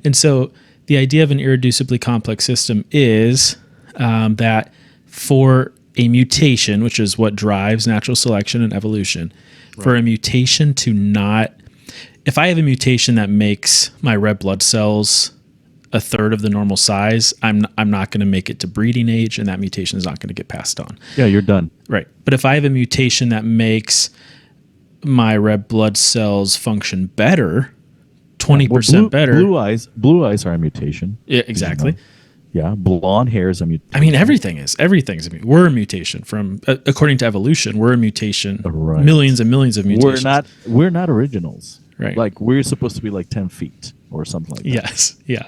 And so the idea of an irreducibly complex system is that for a mutation, which is what drives natural selection and evolution, for a mutation to not, if I have a mutation that makes my red blood cells a third of the normal size, I'm not going to make it to breeding age, and that mutation is not going to get passed on. Yeah, you're done. Right. But if I have a mutation that makes my red blood cells function better, 20% better. Blue eyes are a mutation. Yeah, exactly. Yeah, blonde hair is a mutation. I mean, everything's a mutation. We're a mutation from, according to evolution, we're a mutation. Right. Millions and millions of mutations. We're not originals. Right. Like we're supposed to be like 10 feet or something like that. Yes. Yeah.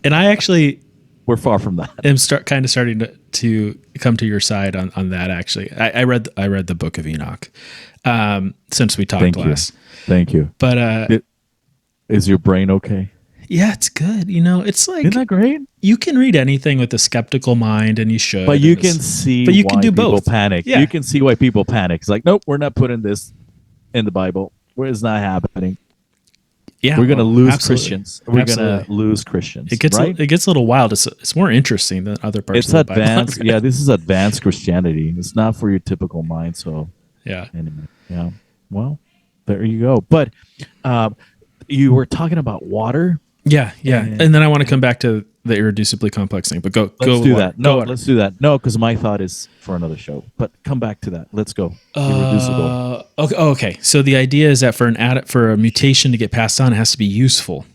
And I actually, we're far from that. I'm starting to come to your side on that. Actually, I read the Book of Enoch since we talked last. Thank you. But is your brain okay? Yeah, it's good. It's like, isn't that great? You can read anything with a skeptical mind, and you should. But you can see. But you why can do people both. Panic. Yeah. You can see why people panic. It's like, nope, we're not putting this in the Bible. It's not happening. Yeah, we're going to lose absolutely. Christians. We're going to lose Christians. It gets a little wild. It's more interesting than other parts. It's of the advanced. Bible. Yeah, this is advanced Christianity. It's not for your typical mind. So yeah, anyway, yeah. Well, there you go. But you were talking about water. Yeah. And then I want to come back to the irreducibly complex thing. But let's do that. No, let's do that. No, because my thought is for another show. But come back to that. Let's go. Irreducible. Okay. So the idea is that for a mutation to get passed on, it has to be useful.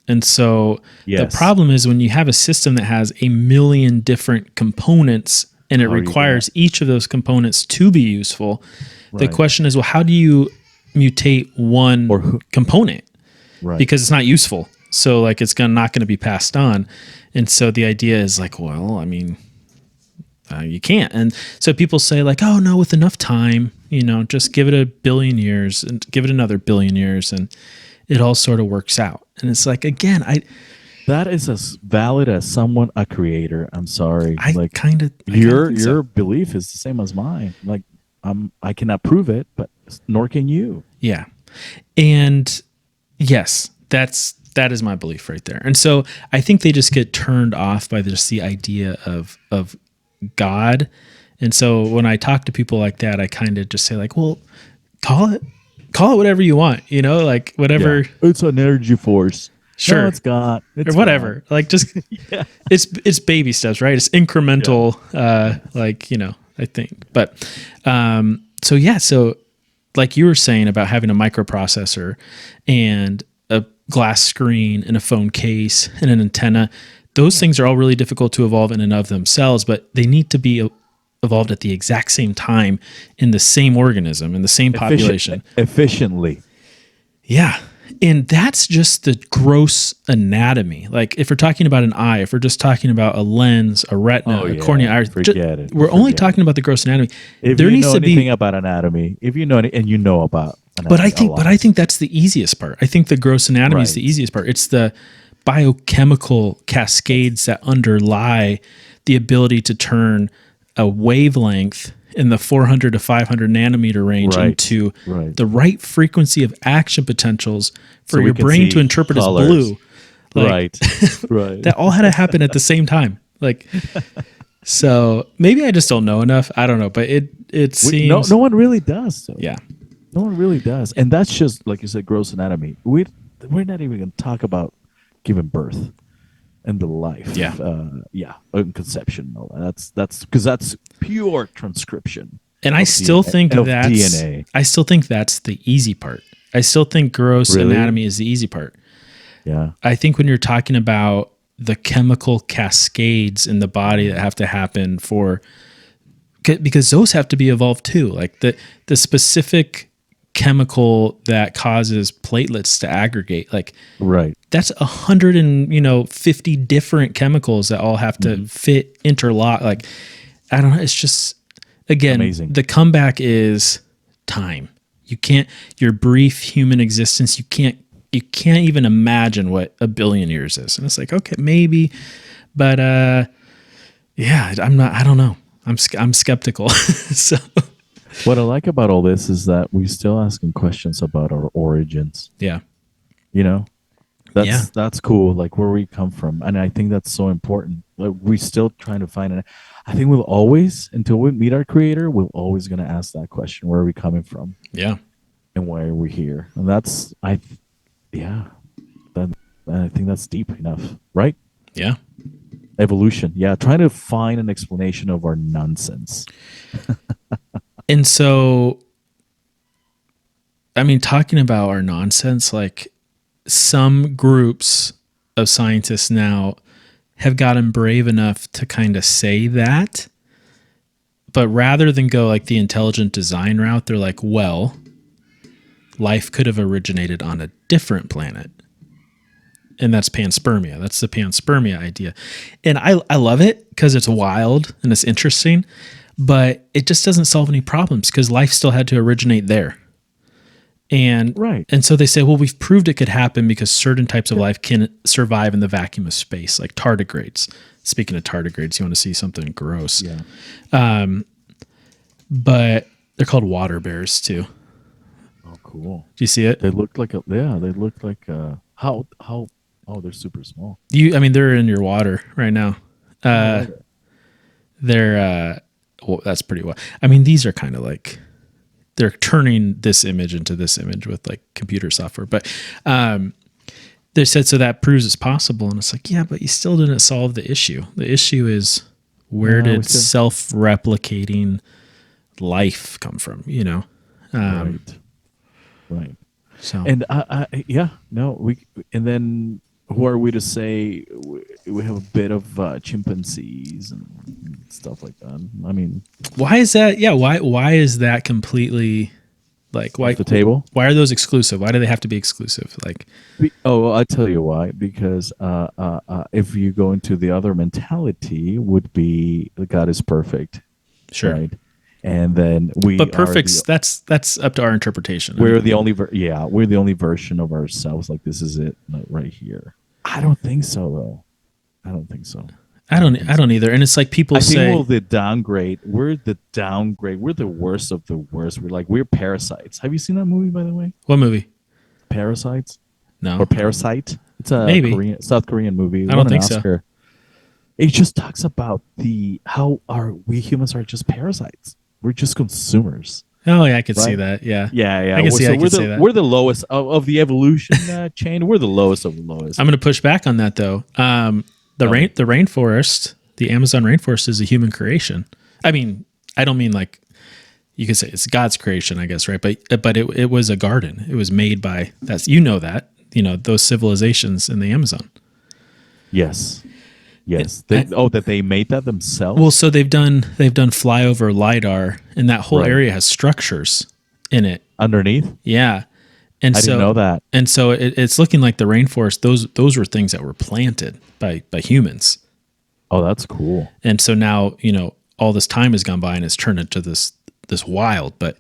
And so the problem is when you have a system that has a million different components and it requires each of those components to be useful, the question is, well, how do you mutate one component? Right. Because it's not useful. So like it's not going to be passed on. And so the idea is like, well, I mean, you can't. And so people say like, oh no, with enough time, just give it 1 billion years and give it another 1 billion years and it all sort of works out. And it's like, again, that is as valid as a creator. I'm sorry. Your belief is the same as mine. Like I cannot prove it, but nor can you. Yeah. And yes, that is my belief right there. And so I think they just get turned off by just the idea of God. And so when I talk to people like that, I kind of just say like, well, call it whatever you want, like whatever. Yeah. It's an energy force. Sure. No, it's God. It's or whatever. God. Like just, it's baby steps, right? It's incremental, I think. But, so like you were saying about having a microprocessor and a glass screen and a phone case and an antenna, those things are all really difficult to evolve in and of themselves, but they need to be evolved at the exact same time in the same organism, in the same population. Efficiently. Yeah. And that's just the gross anatomy. Like if we're talking about an eye, if we're just talking about a lens, a retina, a cornea, iris, forget it. We're only talking about the gross anatomy. If there needs to be anything about anatomy, if you know and you know about But I think that's the easiest part. I think the gross anatomy is the Right. easiest part. It's the biochemical cascades that underlie the ability to turn a wavelength in the 400 to 500 nanometer range Right. into Right. the right frequency of action potentials for So we your can brain to see interpret colors. as blue. Like, Right. Right. that all had to happen at the same time. Like, so maybe I just don't know enough. I don't know, but it No, seems no one really does. So. yeah. No one really does, and that's just like you said, gross anatomy. We're not even going to talk about giving birth and the life. Yeah. And conception. And all that. That's because that's pure transcription. And I of still DNA think of that's DNA. I still think that's the easy part. I still think gross Really? anatomy is the easy part. Yeah. I think when you're talking about the chemical cascades in the body that have to happen because those have to be evolved too. Like the specific chemical that causes platelets to aggregate, like Right. that's 150 different chemicals that all have to fit, interlock. Like, I don't know. It's just, again, Amazing. the comeback is time. You can't, your brief human existence, you can't even imagine what a billion years is. And it's like, okay, maybe, but, yeah, I don't know. I'm skeptical. So What I like about all this is that we're still asking questions about our origins. yeah, You know, Yeah. that's cool. Like where we come from, and I think that's so important. Like we're still trying to find it. I think we'll always, until we meet our creator, we're always going to ask that question: where are we coming from, yeah, and why are we here? And that's yeah, that I think that's deep enough, right? yeah. Evolution, yeah. Trying to find an explanation of our nonsense. And so, I mean, talking about our nonsense, like some groups of scientists now have gotten brave enough to kind of say that, but rather than go like the intelligent design route, they're like, well, life could have originated on a different planet. And that's panspermia. That's the panspermia idea. And I love it because it's wild and it's interesting, but it just doesn't solve any problems because life still had to originate there. And Right. And so they say, well, we've proved it could happen because certain types of life can survive in the vacuum of space, like tardigrades. Speaking of tardigrades, you want to see something gross. Yeah. But they're called water bears too. Oh, cool. Do you see it? They look like how oh, they're super small. They're in your water right now. They're well, that's pretty well. I mean, these are kind of like they're turning this image into this image with like computer software, but they said so that proves it's possible, and it's like, yeah, but you still didn't solve the issue. The issue is where did self-replicating life come from? You know, Right. So And and then who are we to say we have a bit of chimpanzees and stuff like that? I mean, why is that? Yeah, why is that completely like why off the table? Why are those exclusive? Why do they have to be exclusive? Like, Well, I tell you why. Because if you go into the other mentality, would be God is perfect, sure, right? And then but perfect's that's up to our interpretation. We're the only we're the only version of ourselves. Like this is it right here. I don't think so though. I don't think so. I don't either. And it's like people say, well, the downgrade. We're the downgrade. We're the worst of the worst. We're parasites. Have you seen that movie, by the way? What movie? Parasites? No. Or Parasite? It's a Maybe. South Korean movie. I don't think so. It just talks about how we humans are just parasites. We're just consumers. Oh yeah, I could see that. Yeah. Yeah. I can see that. We're the lowest of the evolution chain. We're the lowest of the lowest. I'm going to push back on that though. The rainforest, the Amazon rainforest, is a human creation. I mean, I don't mean like you could say it's God's creation, I guess, right? But it was a garden. It was made by those civilizations in the Amazon. Yes. That they made that themselves. Well, so they've done flyover LiDAR, and that whole area has structures in it underneath. Yeah, and I didn't know that. And so it's looking like the rainforest. Those were things that were planted by humans. Oh, that's cool. And so now all this time has gone by and it's turned into this wild. But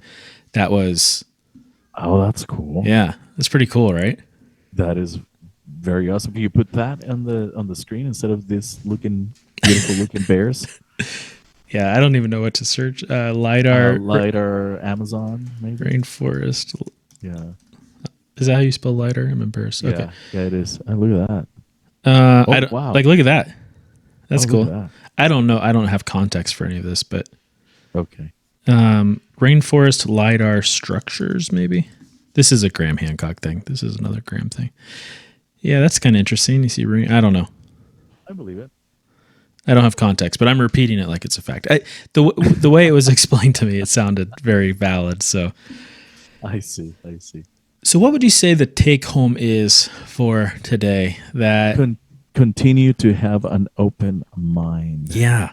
that was Oh, that's cool. Yeah, that's pretty cool, right? That is very awesome. Can you put that on the screen instead of this looking beautiful looking bears? Yeah, I don't even know what to search. LiDAR Lighter Amazon, maybe. rainforest. Yeah, Is that how you spell LiDAR? I'm embarrassed. Okay. yeah, it is. Look at that. I Oh don't wow. like. Look at that. That's Look cool. at that. I don't know. I don't have context for any of this, but Okay. rainforest LiDAR structures, maybe. This is a Graham Hancock thing. This is another Graham thing. Yeah, that's kind of interesting. You see, I don't know. I believe it. I don't have context, but I'm repeating it like it's a fact. The way it was explained to me, it sounded very valid. So, I see. I see. what would you say the take home is for today? That Continue to have an open mind. yeah,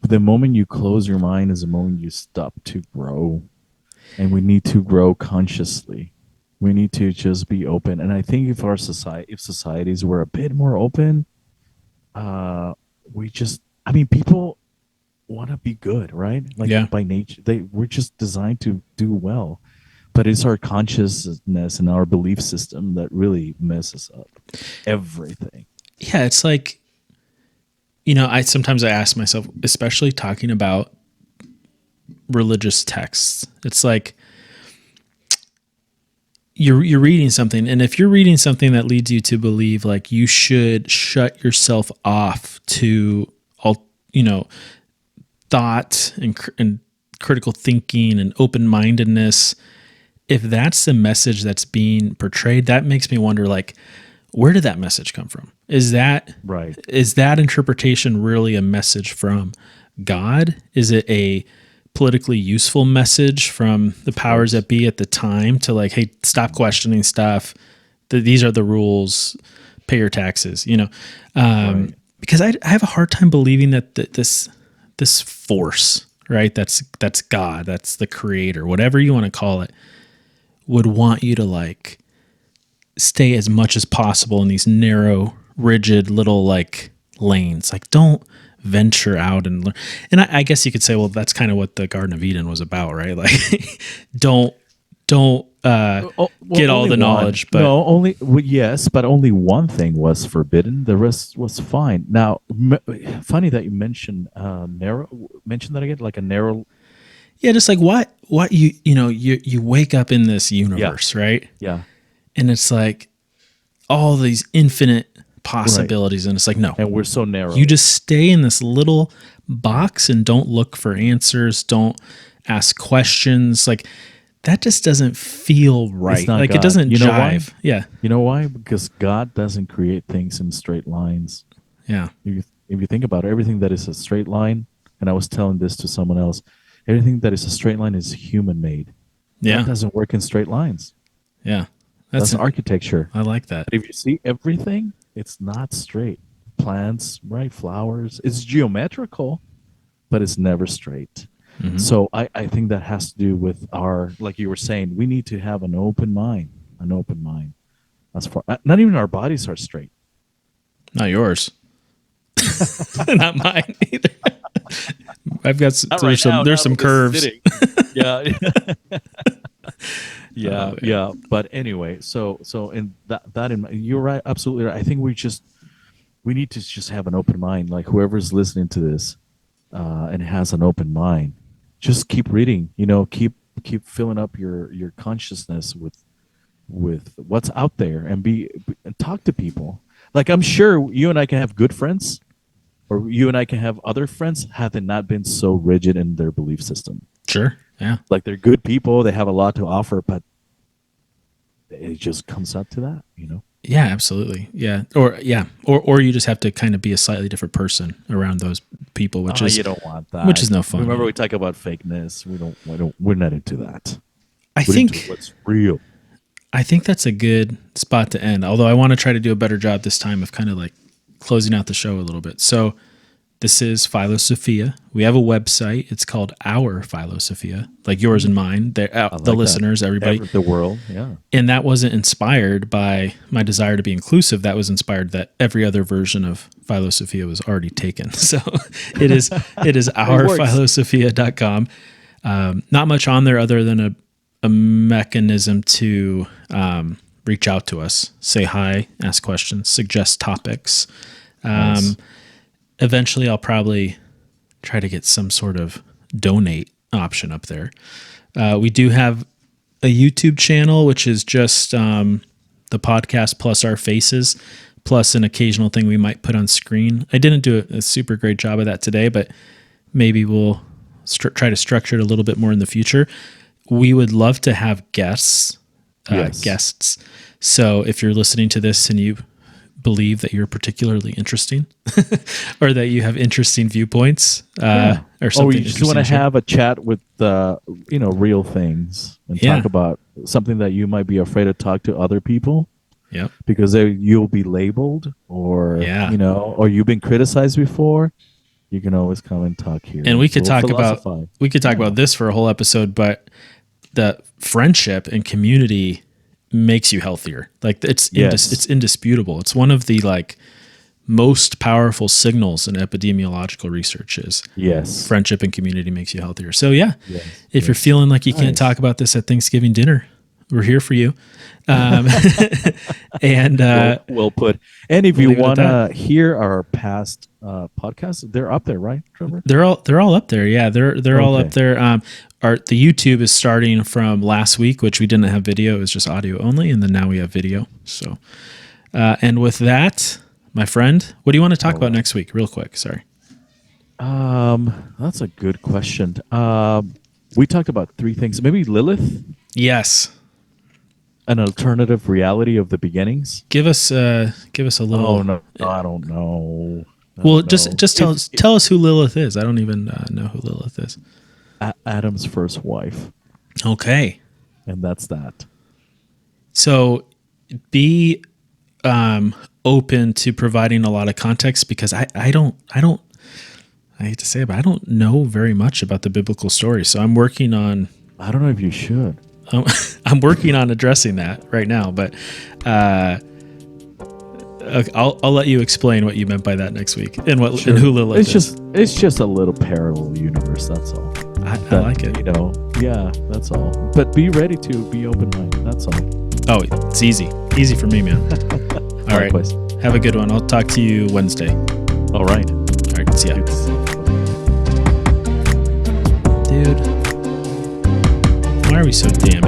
The moment you close your mind is the moment you stop to grow. And we need to grow consciously. We need to just be open. And I think if societies were a bit more open, people want to be good, right? Like yeah, by nature, we're just designed to do well. But it's our consciousness and our belief system that really messes up everything. yeah. It's like, I sometimes I ask myself, especially talking about religious texts. It's like you're reading something, and if you're reading something that leads you to believe like you should shut yourself off to all, thought and critical thinking and open-mindedness, if that's the message that's being portrayed, that makes me wonder, like, where did that message come from? Is that Right. Is that interpretation really a message from God? Is it a politically useful message from the powers that be at the time to like, hey, stop questioning stuff. These are the rules. Pay your taxes. Right. Because I have a hard time believing that this force, right? That's God. That's the creator. Whatever you want to call it, would want you to like stay as much as possible in these narrow, rigid little like lanes. Like, don't venture out and learn. And I guess you could say, well, that's kind of what the Garden of Eden was about, right? Like, don't get all the knowledge. But no, yes, but only one thing was forbidden. The rest was fine. Now, funny that you mentioned narrow. Mention that again, like a narrow. yeah, just like what you wake up in this universe, right? Yeah. And it's like all these infinite possibilities, and it's like, no, And we're so narrow. you just stay in this little box and don't look for answers, don't ask questions. Like, that just doesn't feel right. Like, God. it doesn't jive. Why? Yeah. You know why? Because God doesn't create things in straight lines. Yeah. If you think about it, everything that is a straight line, and I was telling this to someone else, everything that is a straight line is human made. Yeah. That doesn't work in straight lines. Yeah. That's architecture. I like that. But if you see everything, it's not straight. Plants, right? Flowers. It's geometrical, but it's never straight. Mm-hmm. So I think that has to do with our, like you were saying, we need to have an open mind. An open mind. As far, not even our bodies are straight. Not yours. Not mine either. I've got there's some curves. Yeah. Yeah. But anyway, so in that in you're right, absolutely right. I think we need to just have an open mind. Like whoever's listening to this and has an open mind, just keep reading. Keep filling up your consciousness with what's out there and talk to people. Like I'm sure you and I can have good friends, or you and I can have other friends had they not been so rigid in their belief system. Sure. Yeah. Like they're good people, they have a lot to offer, but it just comes up to that, Yeah, absolutely. Yeah. Or you just have to kind of be a slightly different person around those people, which is you don't want that. Which is no fun. Remember we talk about fakeness. We're not into that. I We're think into what's real. I think that's a good spot to end. Although I want to try to do a better job this time of kind of like closing out the show a little bit. So this is Philosophia. We have a website. It's called Our Philosophia, like yours and mine. The listeners, everybody. The world, yeah. And that wasn't inspired by my desire to be inclusive. That was inspired that every other version of Philosophia was already taken. So it is ourphilosophia.com. Not much on there other than a mechanism to reach out to us, say hi, ask questions, suggest topics. Nice. Eventually, I'll probably try to get some sort of donate option up there. We do have a YouTube channel, which is just the podcast plus our faces, plus an occasional thing we might put on screen. I didn't do a super great job of that today, but maybe we'll try to structure it a little bit more in the future. We would love to have guests. Yes. So if you're listening to this and you believe that you're particularly interesting or that you have interesting viewpoints or something, or you just want to have a chat with real things and talk about something that you might be afraid to talk to other people. Yeah, because you'll be labeled or or you've been criticized before. You can always come and talk here, and we could talk about this for a whole episode, but the friendship and community makes you healthier. Like it's indisputable. It's one of the most powerful signals in epidemiological research is friendship and community makes you healthier. So if you're feeling like you can't talk about this at Thanksgiving dinner, we're here for you. And well put. And if you want to hear our past podcasts, they're up there, right, Trevor? They're all up there. Yeah, they're all up there. The YouTube is starting from last week, which we didn't have video; it was just audio only, and then now we have video. So, and with that, my friend, what do you want to talk about next week? Real quick, sorry. That's a good question. We talked about 3 things. Maybe Lilith. Yes. An alternative reality of the beginnings. Give us a little. Oh no, I don't know. Just tell us who Lilith is. I don't even know who Lilith is. Adam's first wife. Okay, and that's that. So, be open to providing a lot of context because I hate to say it, but I don't know very much about the biblical story. So I'm working on. I don't know if you should. I'm working on addressing that right now, but I'll let you explain what you meant by that next week and and who Lilith is. It's just a little parallel universe. That's all. I like it. That's all. But be ready to be open-minded. That's all. Oh, it's easy for me, man. All right. Have a good one. I'll talk to you Wednesday. All right. See ya. Dude, why are we so damn